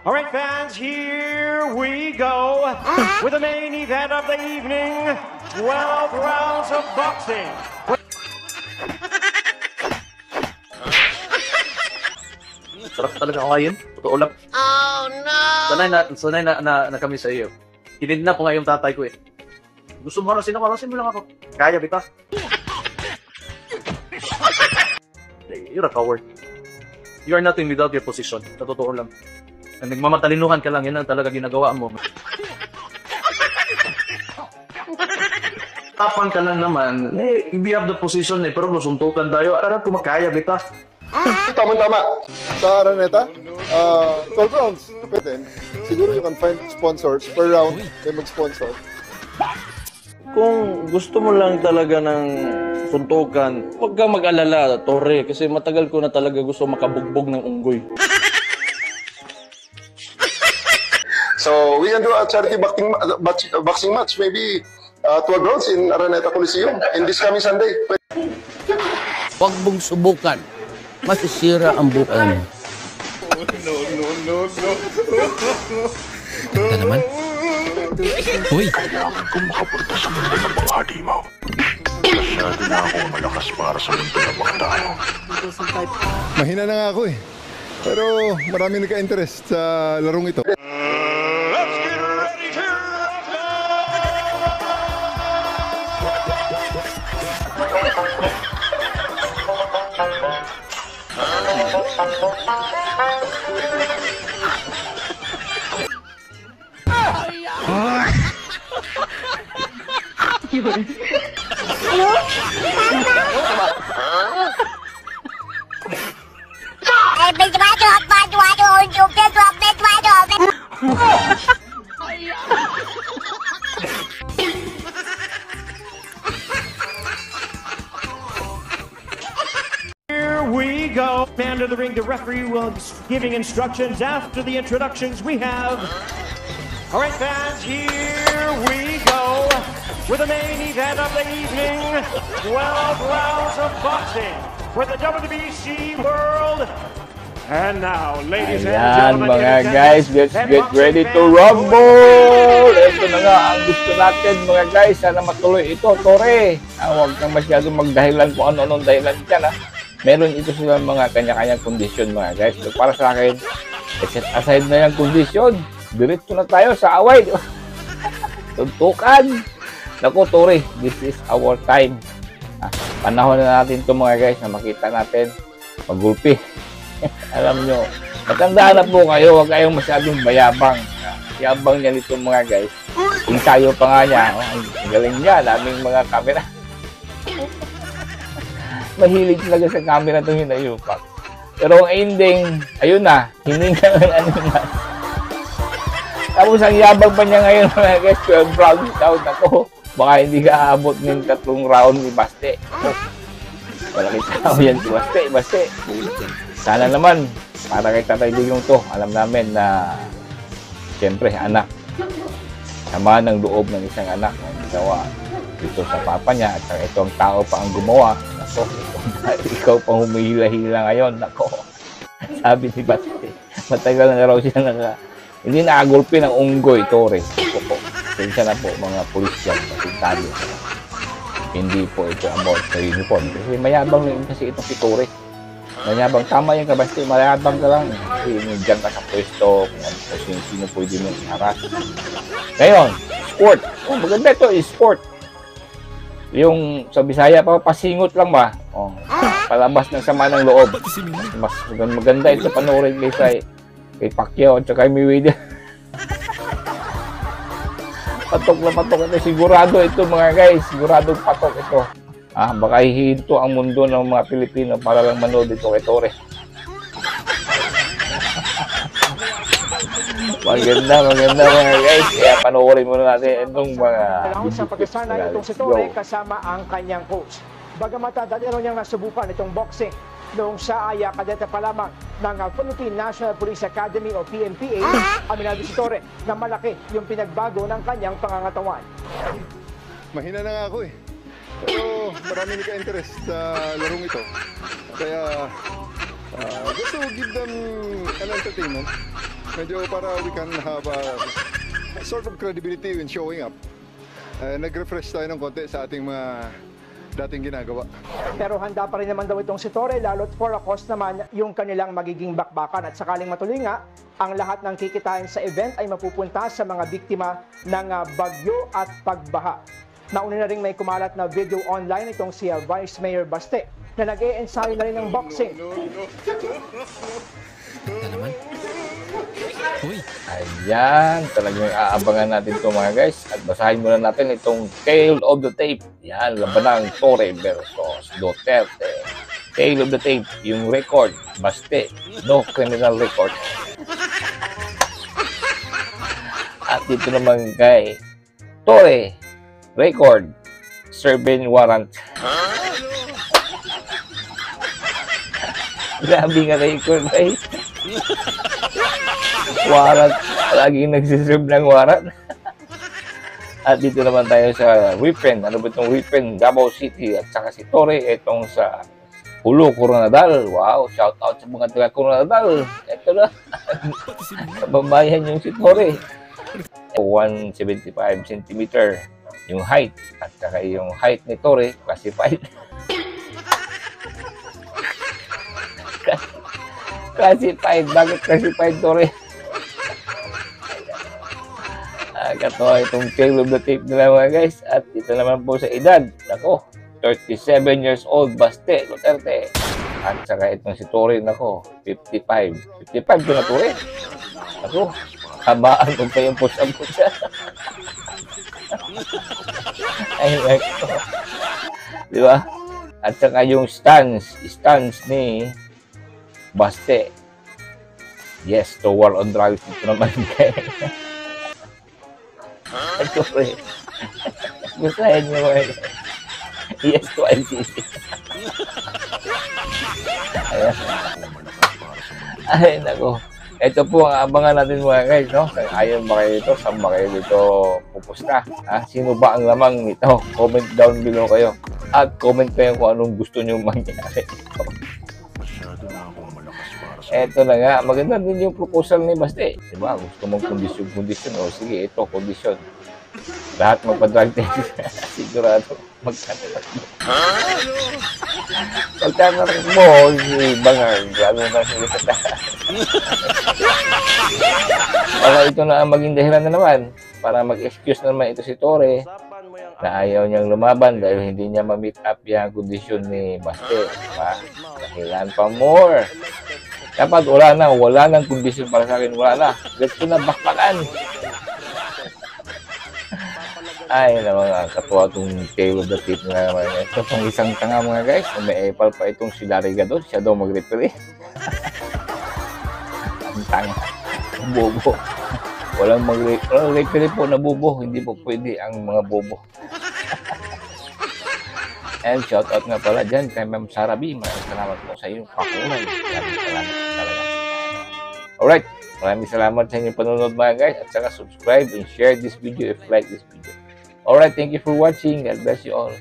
All right, fans, here we go with the main event of the evening, 12 rounds of boxing. Sarap talaga kawain. Totoo lang. Oh no! Sanay na kami sa iyo. Kinidnap po nga yung tatay ko eh. Gusto mo harasin ako, harasin mo lang ako. Kaya, bita. You're a coward. You are nothing without your position. Sa totoo lang. Nagmamatalinuhan ka lang, yan ang talaga ginagawa mo. Tapang ka lang naman. We have the position eh, pero lusuntukan tayo. Ararap ko makaya, bita. Tama-tama. Sa Araneta, 12 rounds. Pwede. Siguro you can find sponsors per round may mag-sponsor. Kung gusto mo lang talaga ng suntukan, huwag kang mag-alala, Torre, kasi matagal ko na talaga gusto makabugbog ng unggoy. So, we can do a charity boxing match, maybe 12 rounds in Araneta Coliseum in this coming Sunday. Huwag mong subukan. Masisira ang buhay mo. No. Ito naman. Uy! Kailangan kong makapunta sa mundo ng bahagi mo. Masyado na akong malakas para sa mundo ng mga tao. Mahina na nga ako eh. Pero marami nagka-interest sa larong ito. Let's get ready to Here we go. Man of the ring, the referee will be giving instructions after the introductions we have. All right, fans, here we go with the main event of the evening, 12 rounds of boxing for the WBC World. And now, ladies and Ayan, gentlemen, mga guys, let's get ready to rumble! Ito na nga ang gusto natin, mga guys. Sana matuloy ito, Tore. Huwag kang masyadong magdahilan kung ano-anong dahilan dyan, ha. Meron ito silang mga kanya-kanyang kondisyon, mga guys. So, para sa akin, set aside na yung kondisyon. Diretso na tayo sa away. Tuntukan. Naku, Tore, this is our time. Panahon na natin ito, mga guys, na makita natin magulpi. Alam nyo, matandaan na po kayo, huwag kayong masyadong bayabang. Yabang niya nito, mga guys. Kung tayo pa nga niya, ang galing niya, daming mga camera. Mahilig talaga sa camera itong hinayupak. Pero ang ending, ayun na, hininga ng ano na. Tapos ang yabang pa niya ngayon, mga guys, 12 rounds down ako. Baka hindi ka aabot ng 3 round ni Baste. Malaki tao yan si Baste. Sana naman, para kay Tatay Digong to, alam namin na siyempre, anak. Sama ng loob ng isang anak na ginawa dito sa papa niya at saka itong tao pa ang gumawa. Nako, ikaw pang humihila-hila ngayon. Nako, sabi ni Baste, matagal na raw siya hindi nakagulpi ng unggoy, Tore. Opo, sensya na po mga pulis yan, pasintado. Hindi po ito about sa uniform. Kasi mayabang rin kasi ito si Tore. Mayabang, tama yung Kabaste, mayabang ka lang. Kasi dyan ka sa pwesto, kung sino pwede mo iharap. Ngayon, sport. Oh, maganda ito, sport. Yung sa Bisaya, pasingot lang ba? Oh, palabas ng sama ng loob. Mas maganda ito panoorin kay Pacquiao at saka Mayweather. Patok na patok ito. Sigurado ito, mga guys. Siguradong patok ito. Baka hihinto ang mundo ng mga Pilipino para lang manood dito kay Tore. Maganda mga guys. Kaya panoorin muna natin itong mga sa pagkasanay itong si Tore kasama ang kanyang coach. Bagamat dati niyang nasubukan itong boxing noong sa aya kadete pa lamang ng Philippine National Police Academy o PNPA, aminado si Tore na malaki yung pinagbago ng kanyang pangangatawan. Mahina na nga ako eh. Pero marami nagka-interest sa larong ito. Kaya Just to give them an entertainment. Medyo para we can have a sort of credibility when showing up. Nag-refresh tayo ng konti sa ating mga dating ginagawa. Pero handa pa rin naman daw itong si Torre, lalo't for a cause naman yung kanilang magiging bakbakan. At sakaling matuloy nga, ang lahat ng kikitain sa event ay mapupunta sa mga biktima ng bagyo at pagbaha. Nauna na rin may kumalat na video online itong si Vice Mayor Baste na nag-e-ensayo na rin ng boxing. Ito naman. Uy. Ayan, talagang aabangan natin ito mga guys. At basahin muna natin itong Tale of the Tape. Yan, labanang Torre versus Duterte. Tale of the Tape, yung record, Baste, no criminal record. At dito naman kay Torre, record, serving warrant. Grabe nga record, guys. Warrant, laging nagsiserve ng warrant. At dito naman tayo sa Weapon. Ano ba itong Weapon? Davao City. At saka si Torre, itong sa Hulo, Coronadal. Wow, shout out sa mga taga Coronadal. Ito na. Kababayan yung si Torre. 175 cm yung height. At saka yung height ni Torre, classified. Classified. Bakit classified, Torre? Katawa itong Tale of the Tape nila mga guys. At ito naman po sa edad. Nako, 37 years old, Baste, Duterte. At saka itong si Torre, nako, 55. 55 ko na, Torre. Nako, habaan ko pa yung pusa-pusa. Ay, nako. Diba? At saka yung stance ni Baste. Yes, to war on drugs. Ito naman kayo. Ito pre. Gustahin nyo mo. Yes to ICC. Ayan. Ay, nako. Ito po ang abangan natin mga guys, no? Ayon ba kayo dito? Saan ba kayo dito pupusta? Ha? Sino ba ang lamang nito? Comment down below kayo. At comment kayo kung anong gusto nyo mangyari. Eto na nga, maganda din yung proposal ni Baste. Diba? Gusto mong kondisyon. O sige, ito, kondisyon. Lahat magpa-drug test. Sigurado, magkatatakbo. Magkatatakbo, si Bangard. Lalo na sila sa taas. Para ito na ang maging dahilan na naman. Para mag-excuse na naman ito si Torre na ayaw niyang lumaban dahil hindi niya ma-meet up yung kondisyon ni Baste. Diba? Dahilan pa more. Dapat wala nang kondisyon para sa akin, wala na. Let's ko na bakbakan. Ay, na mga katuwa itong Tale of the Tape nga naman. Ito pang isang tanga mga guys. May epal pa itong si Larry Gadon. Siya daw mag-referee. Ang tanga. Ang bobo. Walang mag-referee po na bobo. Hindi po pwede ang mga bobo. And shout out nga pala dyan kay Ma'am Sarah B. Maraming salamat po sa iyong pakunan. Maraming salamat talaga. Alright. Maraming salamat sa inyong panonood mga guys. At saka subscribe and share this video if you like this video. Alright. Thank you for watching. God bless you all.